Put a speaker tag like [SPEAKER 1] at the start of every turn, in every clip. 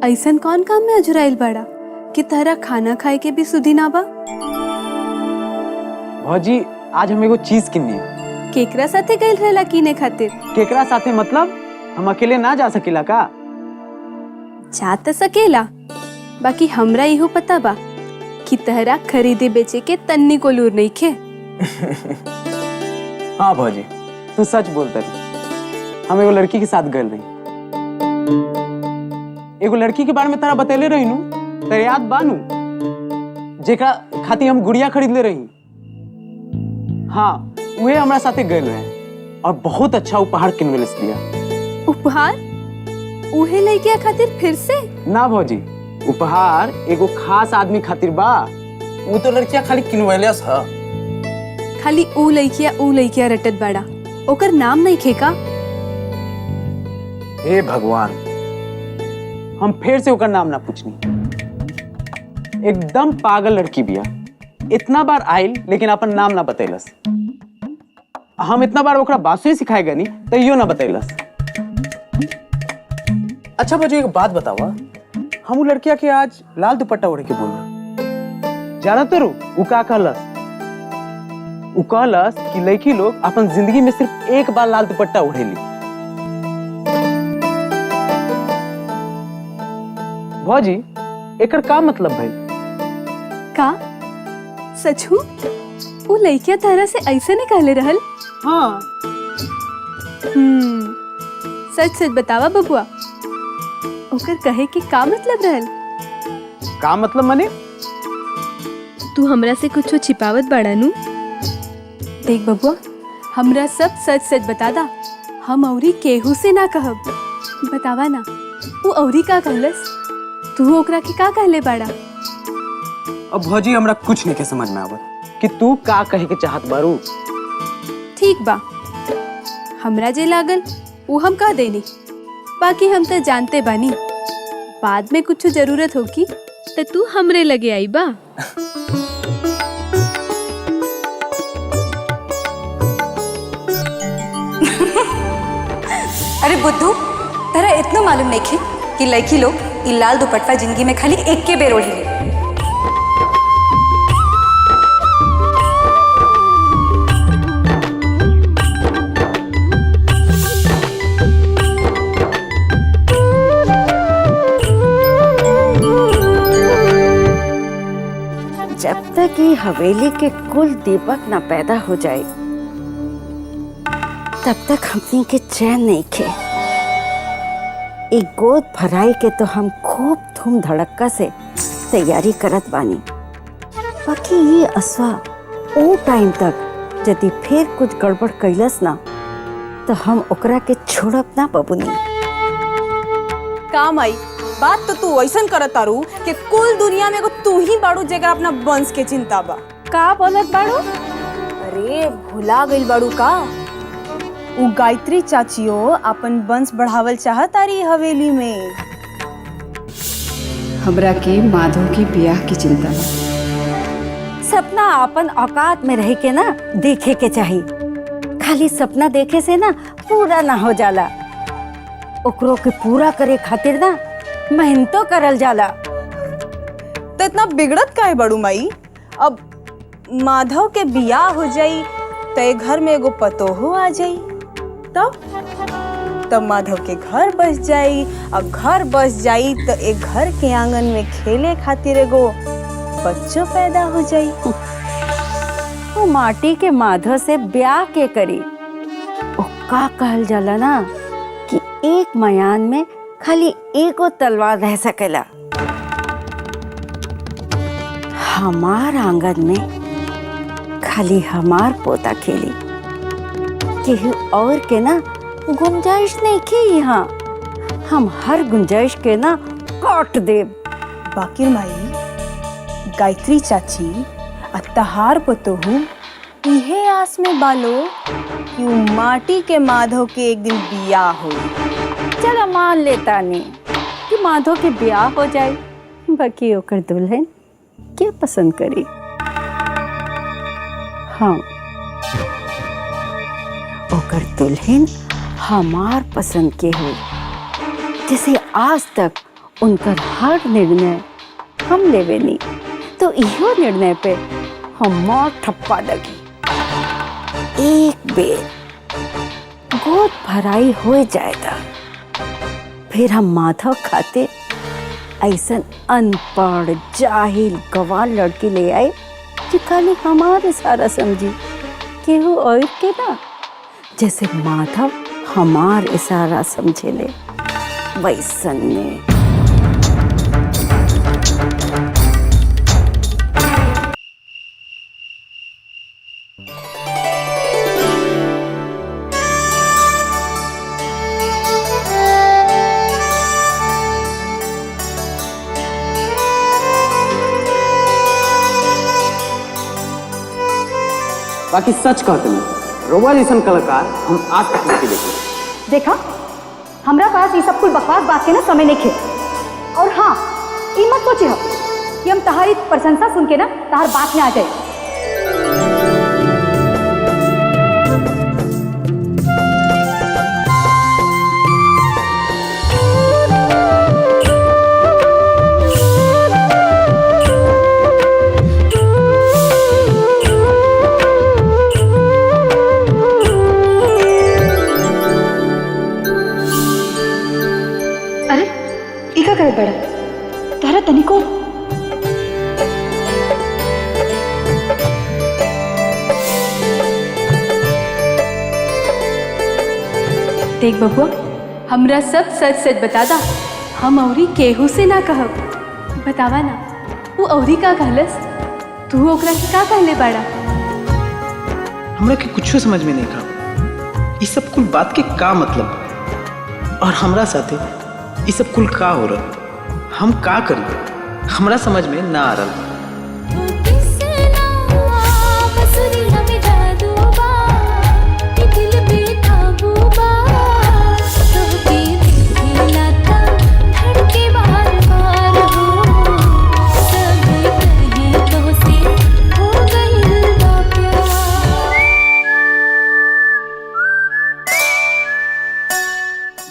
[SPEAKER 1] ऐसन कौन काम में अजुराइल बड़ा कि तहरा खाना खाए के भी सुधी ना बा?
[SPEAKER 2] भौजी आज हम एगो चीज किन्नी है।
[SPEAKER 1] केकरा साथे गइल रहला कीने खातिर?
[SPEAKER 2] केकरा साथे मतलब हम अकेले ना जा सकेला का?
[SPEAKER 1] जा त सकेला, बाकी हमरा इहो पता बा कि तहरा खरीदे बेचे के तन्नी को लूर नहीं खे।
[SPEAKER 2] हाँ भौजी तू सच बोलता रही। हम एगो लड़की के साथ गए रही। एगो लड़की के बारे में तारा बतेले रही नू, तेरे याद बानू जेकरा खातिर हम गुड़िया खरीद ले रही। हाँ वे हमारा साथे गए रहे और बहुत अच्छा उपहार किनवेले दिया।
[SPEAKER 1] उपहार? उहे लइकिया खातिर फिर से?
[SPEAKER 2] ना भौजी, उपहार एगो खास आदमी खातिर बा। वो तो लड़कियां खाली किनवेले सा।
[SPEAKER 1] खाली ऊ लइकिया रटत बाड़ा, ओकर नाम नहीं खेका?
[SPEAKER 2] हे भगवान, हम फिर से ओकर नाम ना पूछनी। एकदम पागल लड़की बिया। इतना बार आइल लेकिन अपन नाम ना बतैलस। हम इतना बार ओकरा बासुरी सिखाए गनी तो यो ना बतैलस। अच्छा भौजी एक बात बतावा, हम उ लड़किया के आज लाल दुपट्टा ओढ़े के बोल जाना तो उ का कहलस? उ कहलस कि लड़की लोग अपन जिंदगी में सिर्फ एक बार लाल दुपट्टा ओढ़ेली। भौजी एकर का मतलब है?
[SPEAKER 1] का सचू वो लइकिया तारा से ऐसे नहीं कहले रहल?
[SPEAKER 2] हाँ।
[SPEAKER 1] सच सच बतावा बबुआ, ओकर कहे के का मतलब रहल?
[SPEAKER 2] का मतलब मने?
[SPEAKER 1] तू हमरा से कुछ छिपावत बाड़ा नू? देख बबुआ, हमरा सब सच सच बता दा, हम औरी केहू से ना कहब। बतावा ना, वो औरी का कहलस? तू ओकरा के का कहले बाड़ा?
[SPEAKER 2] अब भौजी हमरा कुछ नहीं के समझ में आवत कि तू का कहे के चाहत बारू।
[SPEAKER 1] ठीक बा, हमरा जे लागल वो हम कह देनी, बाकी हम तो जानते बानी बाद में कुछ जरूरत होगी तो तू हमरे लगे आई बा।
[SPEAKER 3] अरे बुद्धू, तेरा इतना मालूम नहीं खे कि लड़की लोग ई लाल दुपट्टा जिंदगी में खाली एक के बेर ओढ़ी।
[SPEAKER 4] जब तक ये हवेली के कुल दीपक ना पैदा हो जाए तब तक हमनी के चैन नहीं खे। एक गोद भराई के तो हम खूब धूम धड़क्का से तैयारी करत बानी, बाकी ये असवा ओ टाइम तक यदि फिर कुछ गड़बड़ कैलस ना तो हम ओकरा के छोड़ब ना बबुनी।
[SPEAKER 5] काम आई बात तो तू ऐसा करत तारू कि कुल दुनिया में तू ही बाड़ू जेकर अपना वंश के चिंता बा।
[SPEAKER 1] का बोलत बाड़ू?
[SPEAKER 5] अरे भुला गइल बाड़ू का? उ गायत्री चाचियो अपन वंश बढ़ावल चाहत तारी हवेली में।
[SPEAKER 6] हमरा के माधव के ब्याह की चिंता बा।
[SPEAKER 4] सपना अपन औकात में रह के ना देखे के चाहिए। खाली सपना देखे से ना पूरा ना हो जाला, ओकरो के पूरा करे खातिर ना मेहनतो करल जाला।
[SPEAKER 5] तो इतना बिगड़त काहे बड़ू माई? अब माधव के बियाह हो जाई तो घर में एगो पतोहो आ जाई, तब माधव के घर बस जाई। अब घर बस जाई तो एक घर के आंगन में खेले खातिर एगो बच्चों पैदा हो जाई।
[SPEAKER 4] वो माटी के माधव से ब्याह के करी। ओ का कहल जाला ना कि एक मयान में खाली एगो तलवार रह सकेला। हमार आंगन में खाली हमार पोता खेली, केहू और के ना गुंजाइश नहीं की। यहाँ हम हर गुंजाइश के ना काट देब।
[SPEAKER 5] बाकी माई, गायत्री चाची अतहार पतोहू इहे आस में बालो कि उ माटी के माधव के एक दिन बियाह हो।
[SPEAKER 4] चलो मान लेता नहीं कि माधव के ब्याह हो जाए, बाकी ओकर दुल्हन क्या पसंद करी? हाँ, ओकर दुल्हन हमार पसंद के हुई, जैसे आज तक उनकर हर निर्णय हम लेवे नहीं, तो इहो निर्णय पे हमार ठप्पा लगी। एक बेर गोद भराई हो जाएगा, फिर हम माधव खाते ऐसन अनपढ़ जाहिल गवार लड़की ले आए जो खाली हमारे सारा समझी, केहू और के ना, जैसे माधव हमार इशारा समझे ले वैसन ने।
[SPEAKER 2] बाकी सच कहते हैं, रोबा जैसन कलाकार हम आज तक नहीं देखे।
[SPEAKER 3] देखा, हमरा पास ये सब कुल बकवास बात के ना समय नहीं खे। और हाँ, ये मत सोचे हो कि हम तहारी प्रशंसा सुन के ना तहार बात में आ जाए। बड़ा तारा तनिको
[SPEAKER 1] देख बबुआ, हमरा सब सच सच बता दा, हम औरी केहू से ना कहब। बतावा ना, वो औरी का कहलस, तू ओकरा के का कहले बाड़ा?
[SPEAKER 2] हमरा के कुछ समझ में नहीं था, इस सब कुल बात के का मतलब, और हमरा साथे इस सब कुल का हो रहा, हम का करी, हमरा समझ में ना आ रहा।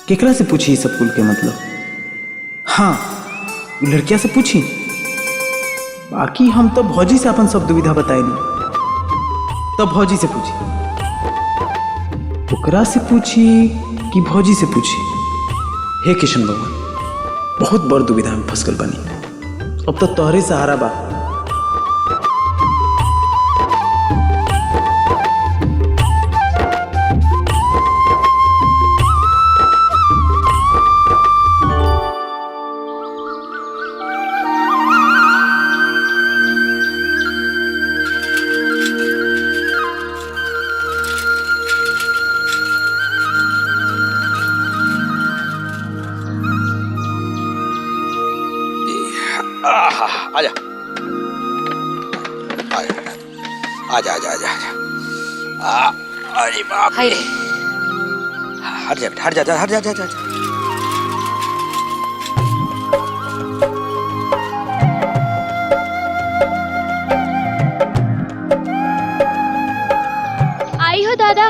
[SPEAKER 2] केकरा से पूछी सब कुल के मतलब? हाँ, लड़किया से पूछी, बाकी हम तो भौजी से अपन सब दुविधा बताए नहीं। तब भौजी से पूछी, ओकरा से पूछी कि भौजी से पूछी? हे किशन भगवान, बहुत बड़ दुविधा में फंस गल बनी। अब तो तोहरे सहारा बा।
[SPEAKER 7] आजा आजा आजा आजा आजा। अरे बाप रे, हट जा हट जा हट जा हट जा।
[SPEAKER 8] आई हो दादा,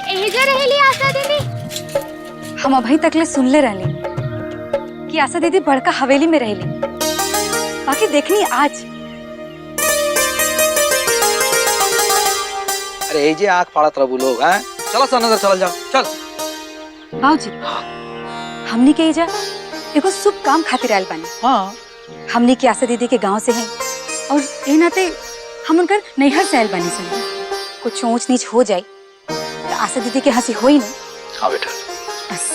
[SPEAKER 8] एहिजा रहेली आशा दीदी?
[SPEAKER 3] हम अभी तक ले सुनले रहली कि आशा दीदी बड़का हवेली में रहेली, बाकी देखनी आज।
[SPEAKER 7] अरे ये जे आँख फाड़त रहू लोग हैं, चलो सन अंदर चल जाओ चल।
[SPEAKER 3] बाबूजी, हमनी के एजा एगो शुभ काम खातिर आयल बानी।
[SPEAKER 7] हाँ,
[SPEAKER 3] हमनी के आशा दीदी के गांव से हैं और ए नाते हम उनकर नैहर से आयल बानी सन। कुछ ऊंच नीच हो जाए तो आशा दीदी के हंसी होई ना।
[SPEAKER 7] हाँ बेटा,
[SPEAKER 3] बस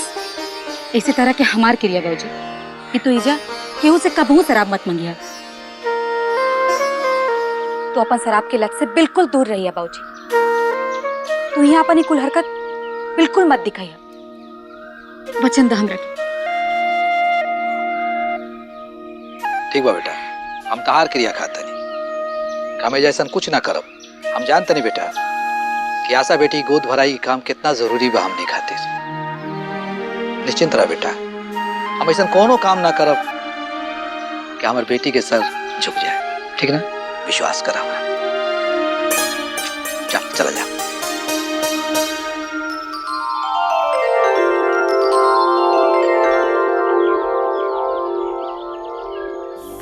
[SPEAKER 3] इसी तरह के हमार क्रिया बाबूजी कि तू एजा केहू से कबहू शराब मत मंगिया। तो अपन शराब के लत से बिल्कुल दूर रहिया बाबूजी। तू यहाँ अपनी कुल हरकत बिल्कुल मत दिखाइया। वचन द हमरा के।
[SPEAKER 7] ठीक बा बेटा, हम तहार क्रिया खाता नहीं, कामे जैसन कुछ ना करब। हम जानते नहीं बेटा कि आशा बेटी गोद भराई काम कितना जरूरी बा हमने खातिर। निश्चिंत रह बेटा, हम ऐसा कोनो काम ना करब कि हमारे बेटी के सर झुक जाए, ठीक ना? विश्वास करा हमरा। चल चला जा।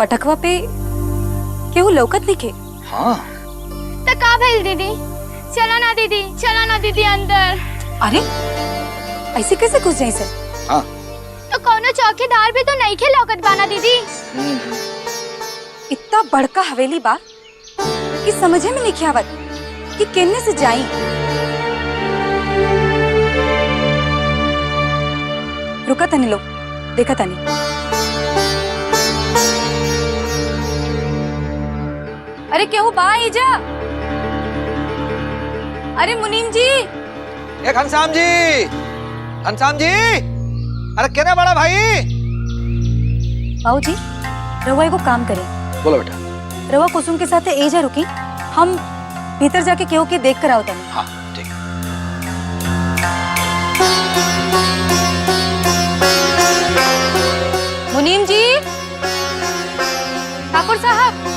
[SPEAKER 3] पटकवा पे केहू लौकत नहीं के।
[SPEAKER 7] हाँ
[SPEAKER 8] तो का भेल दीदी? चला ना दीदी अंदर।
[SPEAKER 3] अरे ऐसे कैसे घुस जाए सर?
[SPEAKER 7] हाँ
[SPEAKER 8] तो कोनो चौकीदार भी तो नहीं खे लौकत बाना दीदी।
[SPEAKER 3] इतना बड़का हवेली बा कि समझे में नहीं आवत कि केने से जाई। रुका तनी लोग, देखा तनी। अरे केहू बा आइजा। अरे मुनीम जी।
[SPEAKER 7] ए घनश्याम जी, अरे केना बड़ा भाई?
[SPEAKER 3] बाबू जी, रवा एगो काम करे।
[SPEAKER 7] बोलो बेटा।
[SPEAKER 3] रवा कुसुम के साथ एजा रुकी, हम भीतर जाके केहू के देख कर आओ तनी।
[SPEAKER 7] हाँ ठीक है।
[SPEAKER 3] मुनीम जी, ठाकुर साहब।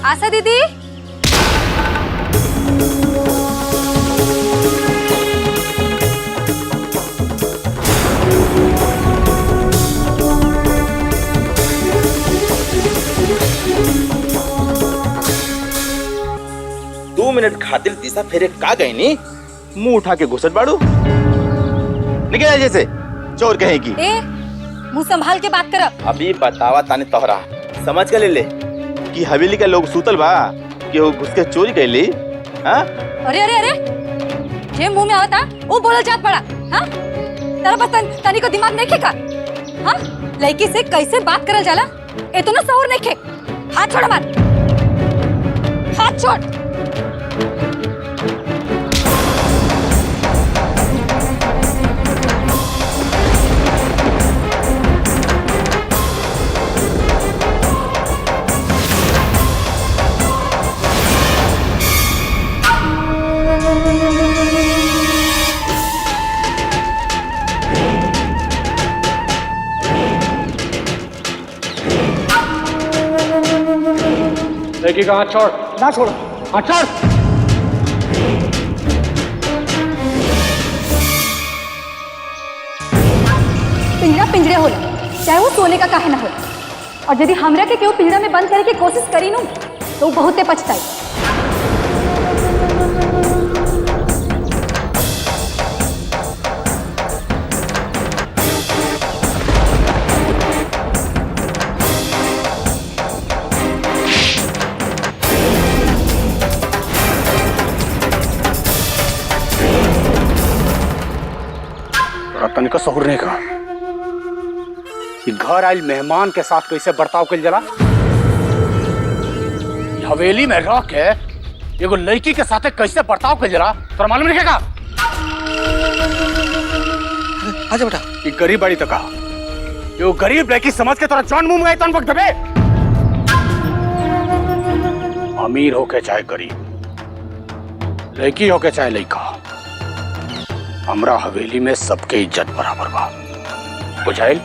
[SPEAKER 3] आशा दीदी।
[SPEAKER 9] दो मिनट खातिर दिशा फेरे का गई नी, मुंह उठा के घुसट बाड़ू। निकल जैसे चोर कहेगी।
[SPEAKER 3] ए, मुंह संभाल के बात कर।
[SPEAKER 9] अभी बतावा ताने तोहरा समझ के ले ले कि हवेली के लोग सूतल बा कि वो घुस के चोरी कैली। हाँ
[SPEAKER 3] अरे अरे अरे, जे मुंह में आवता वो बोलल जात बड़ा। हाँ तेरा बस तनी को दिमाग नहीं खेका। हाँ लड़की से कैसे बात करल जाला ए तो ना सहूर नहीं खे। हाथ छोड़ मत, हाथ छोड़।
[SPEAKER 2] लड़की का हाथ छोड़। ना छोड़, हाथ छोड़।
[SPEAKER 3] पिंजरा पिंजरे होला, चाहे वो सोने का काहे ना होला। और यदि हमरा के केहू पिंजरा में बंद करे की कोशिश करी नु तो वो बहुते पछताई।
[SPEAKER 2] तनिका सहूर नहीं का कि घर आयल मेहमान के साथ कैसे बर्ताव कल जला। हवेली में रह के एगो लड़की के साथ कैसे बर्ताव कल जला तोरा मालूम नहीं का?
[SPEAKER 7] आजा बेटा।
[SPEAKER 2] कि गरीब बड़ी तो का यो गरीब लड़की समझ के तोरा जान मुंह में तन वक्त दबे। अमीर हो के चाहे गरीब, लड़की हो के चाहे लड़का, हमरा हवेली में सबके इज्जत बराबर बा। बुझाइल?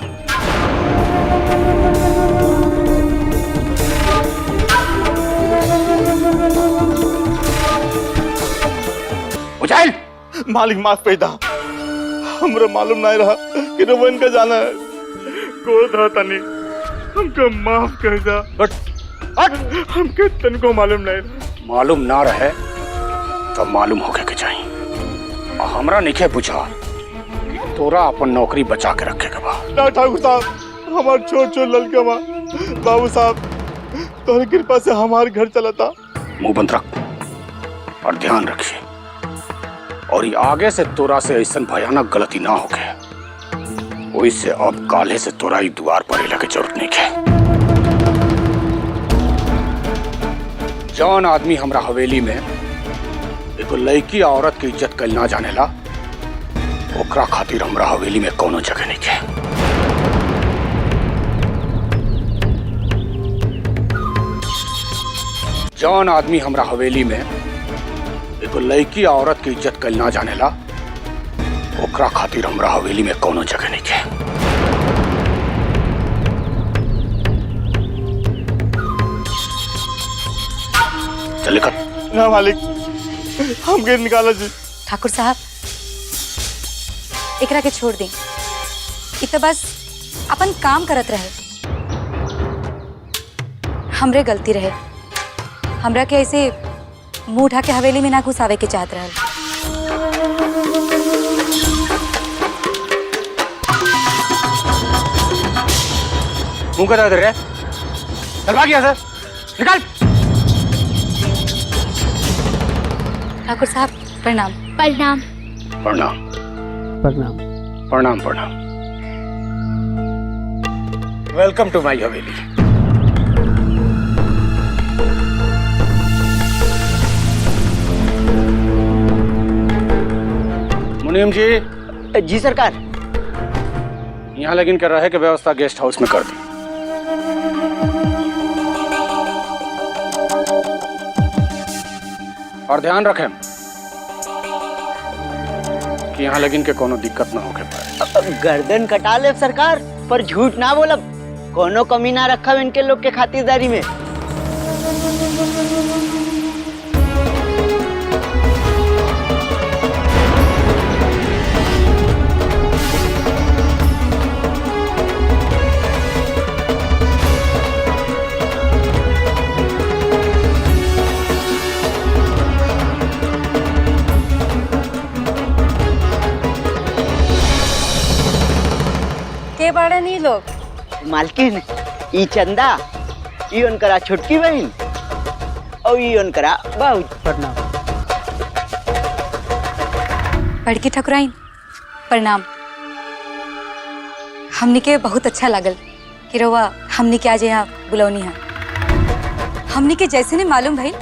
[SPEAKER 2] बुझाइल?
[SPEAKER 9] मालिक माफ पैदा, हमरा मालूम नहीं रहा कि रवन का जाना है। कोई था तनी, हमको माफ कर दा। हमके तन को मालूम नहीं रहा।
[SPEAKER 2] मालूम ना रहे तो मालूम होके के चाहिए। हमरा नहीं पूछा कि तोरा अपन नौकरी बचा के रखे के बा।
[SPEAKER 9] ना ठाकुर साहब, हमार छोट छोट लड़का बा। बाबू साहब तोहरी कृपा से हमार घर चलता।
[SPEAKER 2] मुंह बंद रख और ध्यान रखिए, और ये आगे से तोरा से ऐसा भयानक गलती ना होके। वही से अब काले से तोरा ही द्वार पर हिला के जरूरत नहीं है। जौन आदमी हमरा हवेली में एगो लड़की औरत की इज्जत कल ना जानेला, ओकरा खातिर हमरा हवेली में कोनो जगह नहीं है। जौन आदमी हमरा हवेली में एगो लड़की औरत की इज्जत कल ना जानेला, ओकरा खातिर हमरा हवेली में कोनो जगह नहीं है। चल निकल।
[SPEAKER 9] ना मालिक, हमके निकाला जी।
[SPEAKER 3] ठाकुर साहब एकरा के छोड़ दी, इ तो बस अपन काम करत रहे, हमरे गलती रहे, हमरा के ऐसे मुंह उठा के हवेली में ना घुसावे के चाहत रहल।
[SPEAKER 2] मुंह का दर्द है, चल भाग यहाँ से, निकाल।
[SPEAKER 3] ठाकुर साहब प्रणाम।
[SPEAKER 8] प्रणाम।
[SPEAKER 9] प्रणाम
[SPEAKER 2] प्रणाम।
[SPEAKER 9] प्रणाम प्रणाम। वेलकम टू माय हवेली। मुनीम जी।
[SPEAKER 10] जी सरकार।
[SPEAKER 9] यहाँ लेकिन कर रहा है कि व्यवस्था गेस्ट हाउस में कर दी। और ध्यान रखें कि यहाँ लेकिन के कोनो दिक्कत ना होके पाए।
[SPEAKER 10] गर्दन कटा ले सरकार, पर झूठ ना बोलब, कोनो कमी ना रखा इनके लोग के खातिरदारी में।
[SPEAKER 3] के बड़ा नहीं लोग?
[SPEAKER 10] मालकिन, ई चंदा, ई उनकरा छोटकी बहन और ई उनकरा बाबू।
[SPEAKER 2] प्रणाम।
[SPEAKER 3] बड़की ठकुराइन प्रणाम। हमनी के बहुत अच्छा लागल कि रउआ हमनी के आज यहाँ बुलौनी है। हमनी के जैसे ने मालूम भइल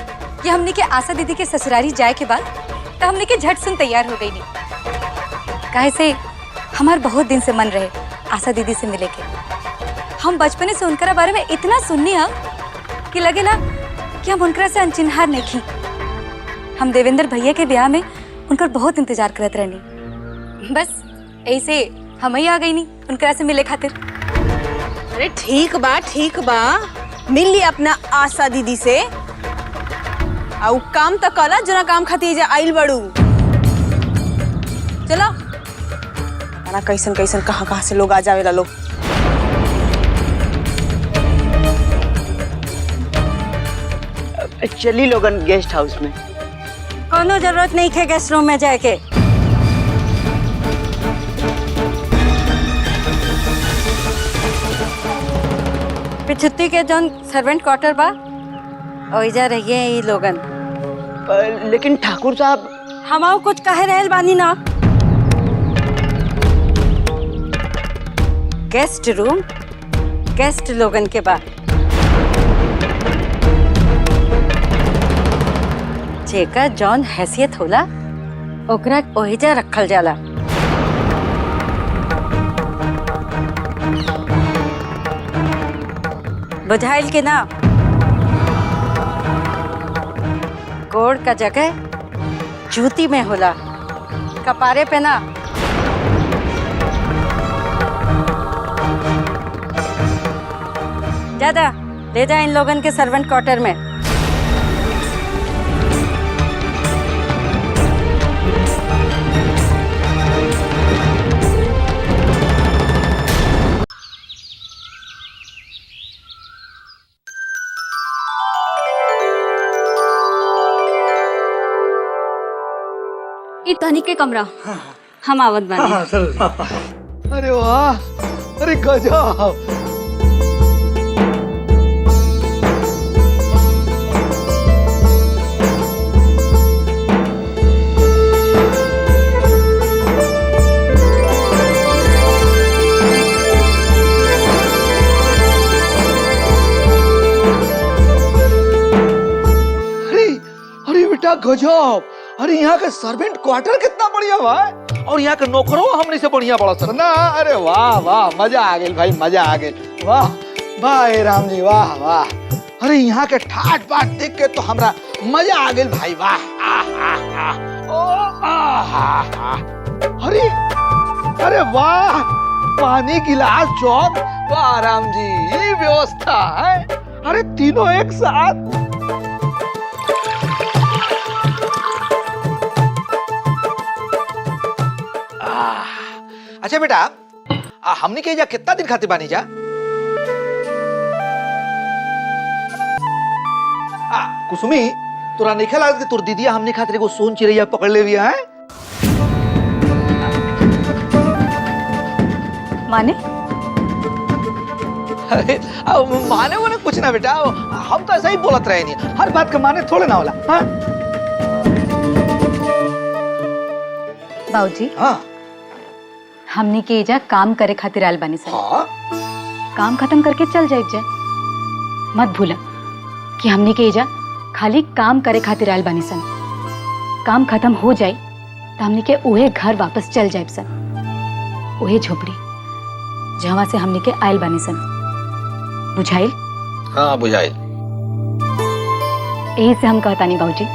[SPEAKER 3] कि हमनी के आशा दीदी के ससुरारी जाए के बाद तो हमनी के झट सुन तैयार हो गई नहीं। काहे से हमार बहुत दिन से मन रहे आशा दीदी से मिले के। हम बचपने से उनकरा बारे में इतना सुननी है कि लगेला कि हम उनकरा से अनचिन्हार नहीं थी। हम देवेंद्र भैया के ब्याह में उनकर बहुत इंतजार करत रहनी, बस ऐसे हम ही आ गई नहीं उनकरा से मिले खातिर।
[SPEAKER 5] अरे ठीक बा, मिल ली अपना आशा दीदी से। आउ काम तो कला जना काम खातिर जे आइल बड़ू। चलो ना, कैसन कैसन कहाँ से लोग आ जावेला लोग।
[SPEAKER 10] चली लोगन गेस्ट हाउस में।
[SPEAKER 4] कोनो जरूरत नहीं है गेस्ट रूम में जाके। पिछुत्ती के जोन सर्वेंट क्वार्टर बा ओइजा रहिए ई लोगन।
[SPEAKER 10] लेकिन ठाकुर साहब,
[SPEAKER 4] हमाओ कुछ कहे रहल बानी ना। गेस्ट रूम गेस्ट लोगन के बाद जेका जौन हैसियत होला ओकरा ओहिजा रखल जाला। बुझाइल के ना? गोड़ का जगह जूती में होला, कपारे पे ना। दादा ले जा इन लोगन के सर्वेंट क्वार्टर में।
[SPEAKER 3] तनिक के कमरा हम आवत बानी।
[SPEAKER 7] अरे वाह, अरे गजब।
[SPEAKER 11] अरे बेटा गजब। अरे यहाँ के सर्वेंट क्वार्टर कितना बढ़िया बा, और यहाँ के नौकरों हमने से बढ़िया बड़ा सर ना। अरे वाह वाह, मजा आ गई भाई, मजा आ गई। वाह वाह राम जी, वाह वाह। अरे यहाँ के ठाट बाट देख के तो हमरा मजा आ गई भाई। वाह अरे अरे वाह, पानी गिलास जग, वाह राम जी, ये व्यवस्था है। अरे तीनों एक साथ।
[SPEAKER 7] अच्छा बेटा, हमने के जा कितना दिन खातिर बानी जा? कुसुमी, तोरा नहीं ख्याल कि तोर दीदिया हमने खातिर एगो सोन चिड़ैया पकड़ ले लिया है?
[SPEAKER 3] माने
[SPEAKER 7] अरे माने वो कुछ ना बेटा, हम तो ऐसा ही बोलत रहे नहीं, हर बात का माने थोड़े ना होला। हाँ
[SPEAKER 3] बाबूजी,
[SPEAKER 7] हाँ
[SPEAKER 3] हमनी के एजा काम करे खातिर आयल बानी सन।
[SPEAKER 7] हाँ
[SPEAKER 3] काम खत्म करके चल जाइब जा। मत भूला कि हमनी के एजा खाली काम करे खातिर आयल बानी सन। काम खत्म हो जाए तो हमनी के उहे घर वापस चल जाइब सन, उहे झोपड़ी जहाँ से हमनी के आयल बानी सन। बुझाइल?
[SPEAKER 7] हाँ बुझाइल।
[SPEAKER 3] यही से हम कहता नहीं बाबूजी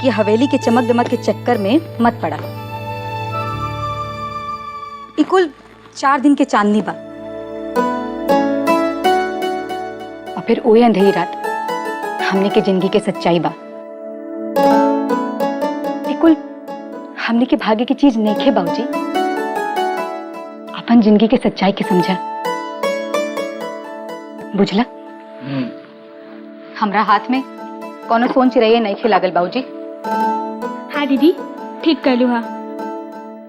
[SPEAKER 3] कि हवेली के चमक दमक के चक्कर में मत पड़ा। ई कुल 4 दिन के चांदनी बा, और फिर ओए अंधेरी रात हमने के जिंदगी के सच्चाई बा। ई कुल हमने के भाग्य की चीज नहीं खे बाबूजी। अपन जिंदगी के सच्चाई के समझा, बुझला? हमरा हाथ में कोनो सोन चिड़ैया नहीं खे लागल बाबूजी।
[SPEAKER 8] हाँ दीदी, ठीक कहलू हा।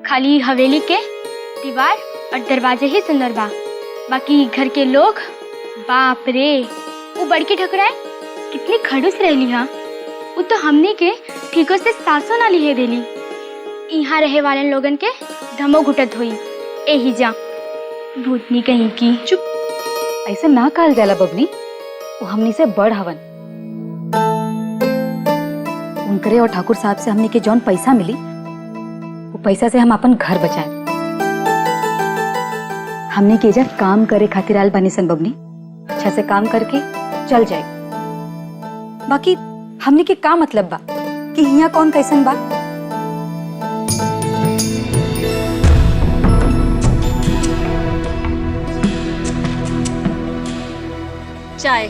[SPEAKER 8] खाली हवेली के दीवार और दरवाजे ही सुंदर बा, बाकी घर के लोग बाप रे, वो बड़की ठकुराए कितनी खड़ूस रहली हा। वो तो हमने के ठीकों से सासों ना लिहे देली। यहाँ रहे वाले लोगन के धमो घुटत हुई एही जा भूतनी कहीं की।
[SPEAKER 3] चुप, ऐसे ना कहल जाला बबनी, वो हमनी से बड़ हवन। उनकरे और ठाकुर साहब से हमनी के जौन पैसा मिली, वो पैसा से हम अपन घर बचाए। हमने के जा काम करे खातिर आयल बानी सन बबनी, अच्छा से काम करके चल जाए। बाकी हमने के का मतलब बा कि हिया कौन कैसन बा? चाय।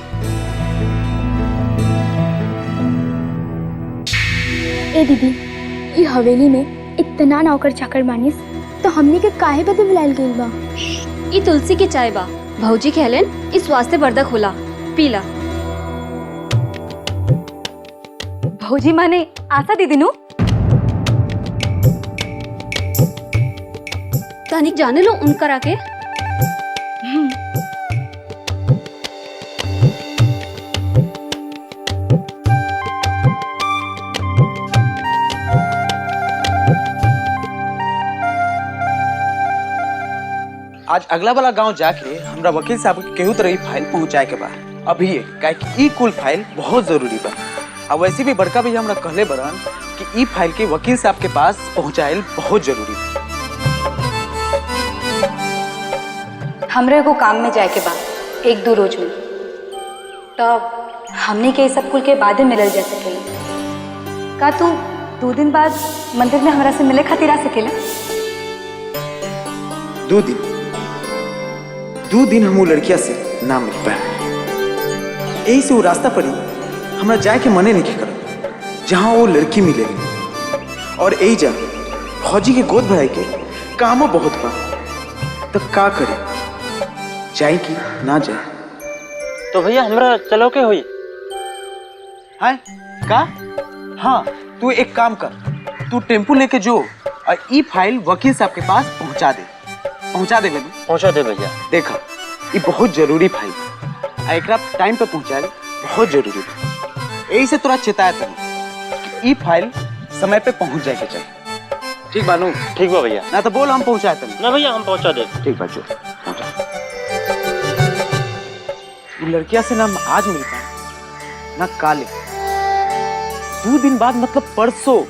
[SPEAKER 8] ए दीदी, ये हवेली में इतना नौकर चाकर बानिस तो हमने के काहे बदे बुलायल गइल बा?
[SPEAKER 1] ई तुलसी की चाय बा, भौजी कहलन इस वास्ते बर्दा खोला, पीला।
[SPEAKER 3] भौजी माने आशा दीदी नु?
[SPEAKER 1] तनिक जाने लो उनकर आके।
[SPEAKER 2] आज अगला वाला गांव जाके हमरा वकील साहब के केहू तरह फाइल पहुंचाए के बा। अभी ये काहे कि ई कुल फाइल बहुत जरूरी बा। और वैसे भी बड़का भैया हमरा कहले बरन कि ई फाइल के वकील साहब के पास पहुंचाएल बहुत जरूरी बा।
[SPEAKER 3] हमरे को काम में जाए के बाद 1-2 रोज में, तब हमने के सब कुल के बाद मिलल जा सकेला। का तू 2 दिन बाद मंदिर में हमरा से मिले खातिर आ सकेला?
[SPEAKER 2] 2 दिन हम वो लड़किया से ना मिल पाए। यही से वो रास्ता पड़ी हमरा जाए के मने नहीं कर जहाँ वो लड़की मिलेगी। और यही जा फौजी के गोद भराई के कामों बहुत बा, तो का करे, जाए कि ना जाए?
[SPEAKER 10] तो भैया हमरा चलो के हुई
[SPEAKER 2] है का? हाँ, तू एक काम कर, तू टेम्पू लेके जो और ई फाइल वकील साहब के पास पहुंचा दे बेबी।
[SPEAKER 10] पहुंचा दे भैया।
[SPEAKER 2] देखा, ये बहुत जरूरी फाइल आ, एकरा टाइम पे पहुंचाए बहुत जरूरी बा। यही से तोरा चेताया था कि ई फाइल समय पे पहुंच जाए के चाहिए। ठीक बानू?
[SPEAKER 10] ठीक बा भैया।
[SPEAKER 2] ना तो बोल हम पहुंचाए थे।
[SPEAKER 10] ना भैया, हम पहुंचा दे।
[SPEAKER 2] ठीक बा, जो पहुंचा। लड़किया से ना हम आज मिल पाए ना काले। 2 दिन बाद मतलब परसों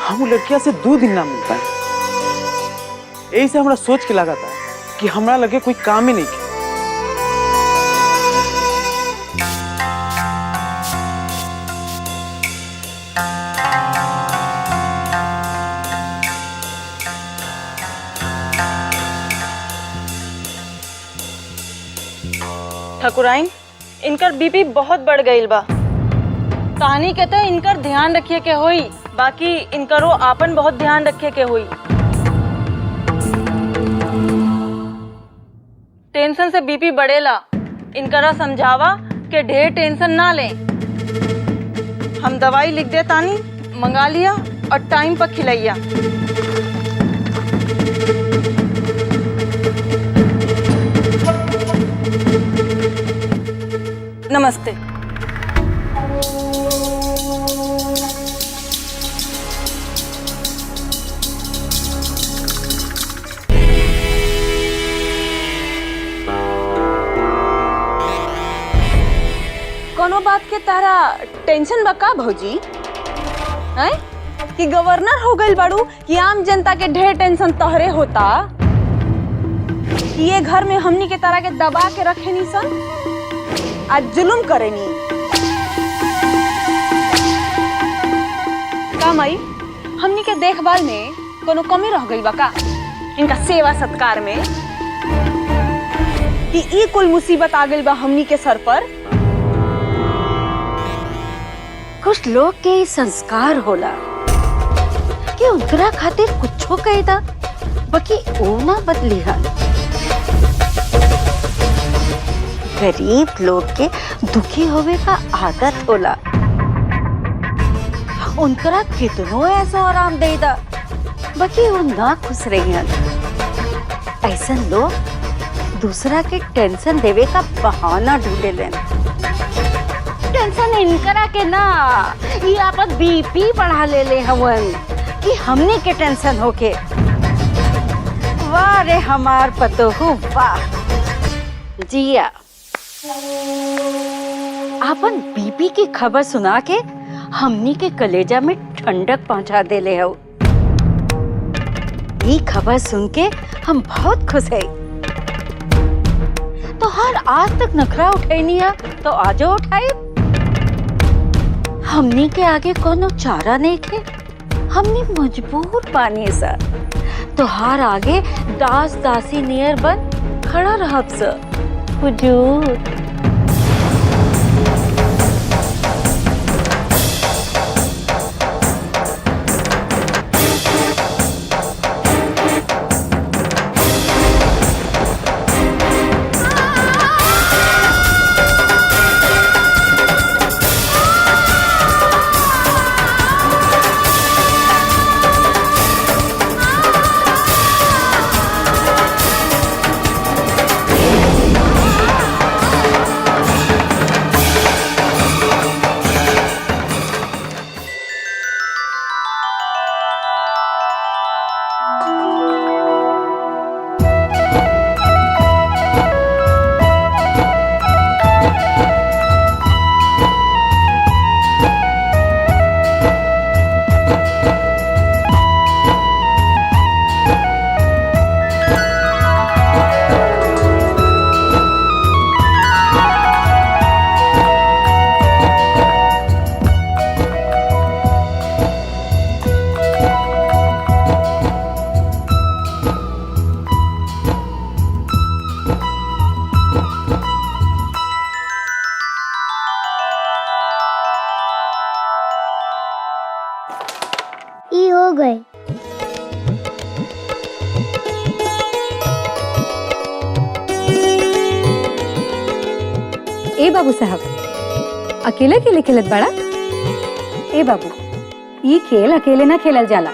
[SPEAKER 2] हम लड़किया से 2 दिन ना मिल पाए। यही से हमरा सोच के लगा था कि हमरा लगे कोई काम ही नहीं किया।
[SPEAKER 12] ठकुराइन, इनकर बीपी बहुत बढ़ गईल बा। कहानी कहते इनकर ध्यान रखिए के होई, बाकी इनकरो आपन बहुत ध्यान रखे के होई। टेंशन से बीपी बढ़ेला। इनकरा समझावा कि ढेर टेंशन ना लें। हम दवाई लिख दे तानी, मंगा लिया और टाइम पर खिलैया। नमस्ते। कोनो बात के तारा टेंशन बका भौजी? हैं? कि गवर्नर हो गइल बाड़ू कि आम जनता के ढेर टेंशन तोहरे होता? कि ये घर में हमनी के तारा के दबा के रखे नी सन, आज जुलुम करे नी। का माई, हमनी के देखभाल में कोनो कमी रह गई बका? इनका सेवा सत्कार में कि ई कुल मुसीबत आ गई बा हमनी के सर पर?
[SPEAKER 4] कुछ लोग के ई संस्कार होला कि उनकरा खातिर कुछो कही दा, बाकी ओ ना बदली हा। गरीब लोग के दुखी होवे का आदत होला, उनकरा कितनो ऐसो आराम दे दा, बाकी वो ना खुश रही हन। ऐसा लोग दूसरा के टेंशन देवे का बहाना ढूंढे लेन। टेंशन इनकरा के ना, ये आपन बीपी बढ़ा ले हवन कि हमने के टेंशन होके। वाह रे हमार पतोहू वाह जिया। आपन बीपी की खबर सुना के हमनी के कलेजा में ठंडक पहुंचा देले हो। ये खबर सुन के हम बहुत खुश है। तो हर आज तक नखरा उठैनी है तो आजो उठाई। हमनी के आगे कोनो चारा नहीं थे, हमनी मजबूर पानी सा। तो हर आगे दास दासी नियर बन खड़ा रहब सा। हुजूर
[SPEAKER 8] हो गए।
[SPEAKER 3] ए बाबू साहब, अकेले अकेले खेलत बड़ा? ए बाबू, ये खेल अकेले ना खेलल जाला,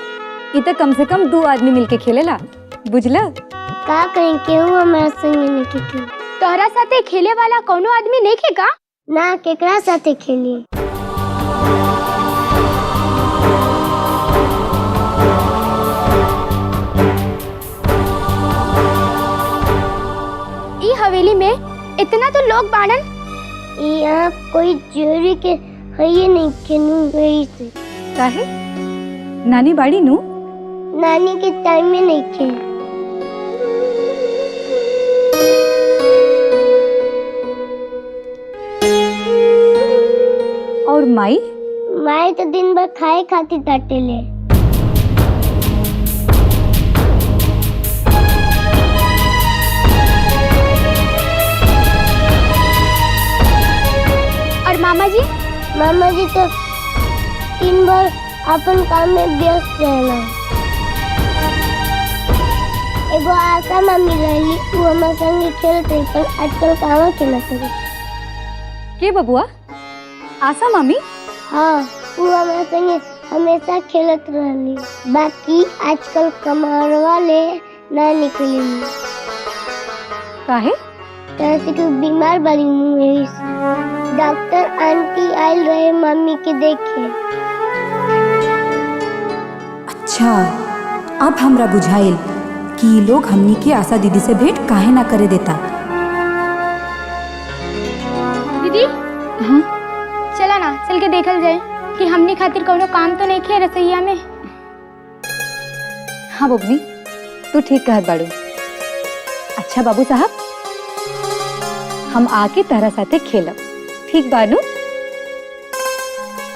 [SPEAKER 3] ये तो कम से कम 2 आदमी मिलके खेलेला, बुझला?
[SPEAKER 8] का कहीं केहू हमारा संगे नहीं खेली। तोहरा साथे खेले वाला कोनो आदमी नहीं खेगा? ना, केकरा साथे खेली? ई हवेली में इतना तो लोग बाड़न, यहाँ कोई चोरी के है ये नहीं खेनू वही से।
[SPEAKER 3] काहे? नानी बाड़ी नू?
[SPEAKER 8] नानी के टाइम में नहीं खे।
[SPEAKER 3] और माई?
[SPEAKER 8] माई तो दिन भर खाए खाती डांटे ले। और मामा जी? मामा जी तो दिन भर अपन काम में व्यस्त रहना। एगो आशा मम्मी रहली वो हमारे संगे खेलत रही पर आजकल कहाँ खेलत रही।
[SPEAKER 3] के बबुआ? आशा मामी?
[SPEAKER 8] हाँ वो हमारे संगे हमेशा खेलत रहली, बाकी आजकल कमरवा ले ना निकली।
[SPEAKER 3] काहे?
[SPEAKER 8] जैसे कि बीमार बड़ी मुँह, डॉक्टर आंटी आयल रहे मम्मी के देखे।
[SPEAKER 13] अच्छा, अब हमरा बुझाइल कि ये लोग हमनी के आशा दीदी से भेंट काहे ना करे देता।
[SPEAKER 8] दीदी
[SPEAKER 13] हाँ
[SPEAKER 8] चला ना, चल के देखल जाए कि हमने खातिर कोनो काम तो नहीं किया रसोईया में।
[SPEAKER 3] हाँ बबनी, तू ठीक कहत बाड़ू। अच्छा बाबू साहब, हम आके तारा साथे खेलब, ठीक बानू?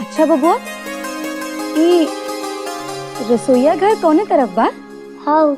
[SPEAKER 3] अच्छा बबुआ, ई रसोईया घर कौने तरफ बा?
[SPEAKER 8] हाँ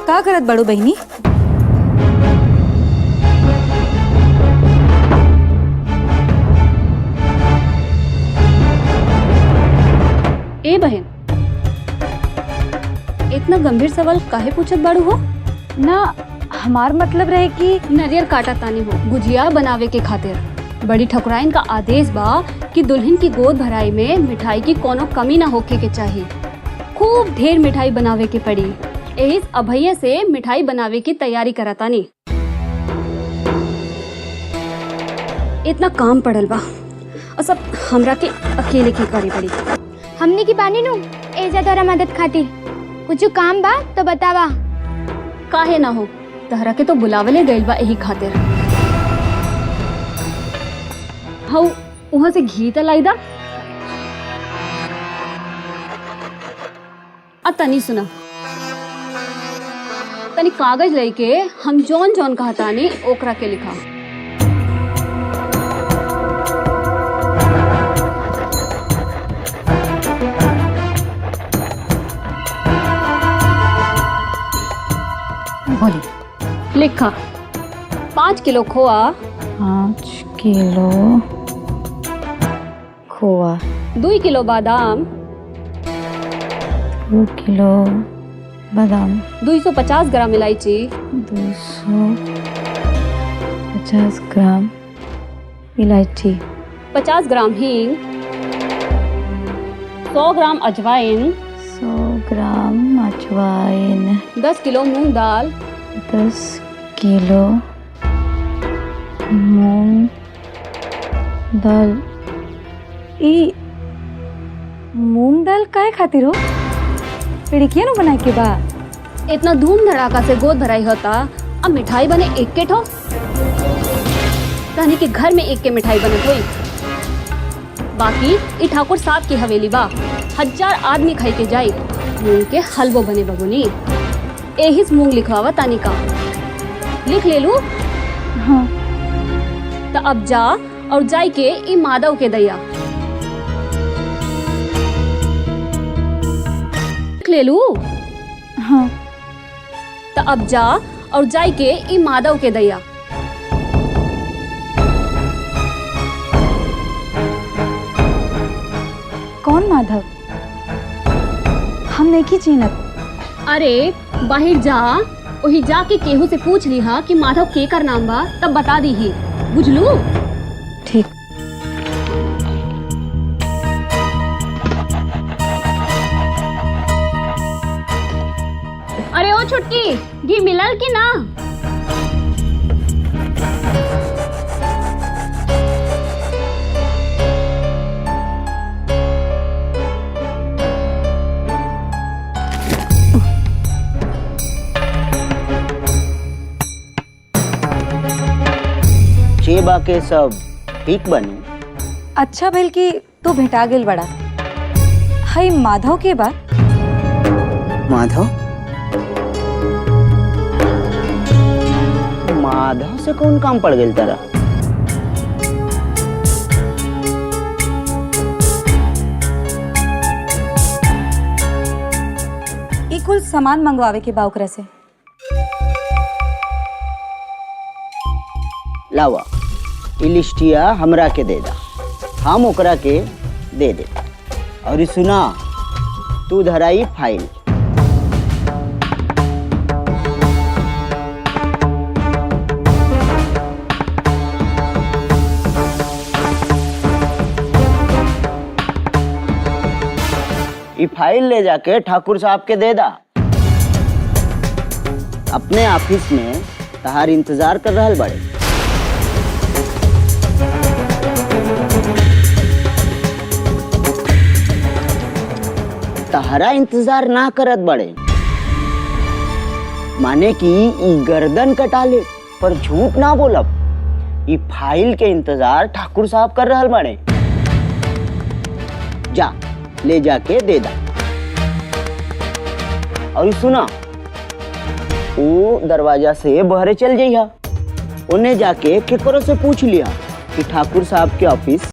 [SPEAKER 3] का करत बाड़ू बहिनी? ए बहन, इतना गंभीर सवाल काहे पूछत बाड़ू हो? ना हमार मतलब रहे कि नरियर काटा तानी हो गुजिया बनावे के खातिर। बड़ी ठकुराइन का आदेश बा कि दुल्हन की गोद भराई में मिठाई की कोनो कमी ना होके के चाहिए। खूब ढेर मिठाई बनावे के पड़ी। एहिस अभैया से मिठाई बनावे की तैयारी करतानी। इतना काम पड़ल बा और सब हमरा के अकेले के करे पड़ी।
[SPEAKER 8] हमने की बानी नु एजा तोरा मदद खातिर कुछ काम बा तो बतावा।
[SPEAKER 3] काहे ना हो, तहरा के तो बुलावले गइल बा यही खातिर। हाउ वहां से घी त लाई दा। आ तनी सुना, तनी कागज लेके हम जौन जौन कहतानी ओकरा के लिखा। बोली लिखा। 5 किलो खोआ।
[SPEAKER 13] 5 किलो खोआ।
[SPEAKER 3] 2 किलो बादाम।
[SPEAKER 13] 2 किलो बादाम।
[SPEAKER 3] 250 ग्राम इलायची।
[SPEAKER 13] 250 ग्राम इलायची।
[SPEAKER 3] 50 ग्राम हींग। 100 ग्राम अजवाइन।
[SPEAKER 13] 100 ग्राम अजवाइन।
[SPEAKER 3] 10 किलो मूंग दाल।
[SPEAKER 13] 10 किलो मूंग दाल।
[SPEAKER 3] ई मूंग दाल काहे खातिर हो? पिड़किया नु बनाए के बा। इतना धूम धड़ाका से गोद भराई होता, अब मिठाई बने एक के ठो। कहनी के घर में एक के मिठाई बनत होई। बाकी ई ठाकुर साहब की हवेली बा, 1000 आदमी खाई के जाई। मूंग के हलवो बने बगुनी। एहिस मूंग लिखवावा तानी का। लिख ले लू?
[SPEAKER 13] हाँ।
[SPEAKER 3] तो अब जा और जाई के ई माधव के दैया। लिख ले लू?
[SPEAKER 13] हाँ।
[SPEAKER 3] तो अब जा और जाई के ई माधव के दैया।
[SPEAKER 13] कौन माधव? हम नहीं की चीनत।
[SPEAKER 3] अरे बाहर जा, वही जाके केहू से पूछ ली हा कि माधव केकर नाम बा, तब बता दी ही। बुझलू?
[SPEAKER 13] ठीक।
[SPEAKER 8] छुटकी घी मिलल कि ना?
[SPEAKER 10] चेबा के सब ठीक बनू।
[SPEAKER 3] अच्छा भेल कि तू भेटा गेल बड़ा। हई माधव के बा?
[SPEAKER 10] माधव? माधव से कौन काम पड़ गई तारा?
[SPEAKER 3] ई कुल सामान मंगवावे के बा ओकरा से।
[SPEAKER 10] लावा ई लिस्टिया हमरा के दे दा, हम ओकरा के दे दे। और सुना, तू धराई फाइल। ई फाइल ले जाके ठाकुर साहब के दे दा। अपने ऑफिस में तहार इंतजार कर रहल बड़े। तहरा इंतजार ना करत बड़े, माने कि ई गर्दन कटा ले पर झूठ ना बोलब। ई फाइल के इंतजार ठाकुर साहब कर रहल बड़े। जा ले जाके दे दा। और सुना, वो दरवाजा से बहरे चल जइहा। उन्हें जाके केकरो से पूछ लिया कि ठाकुर साहब के ऑफिस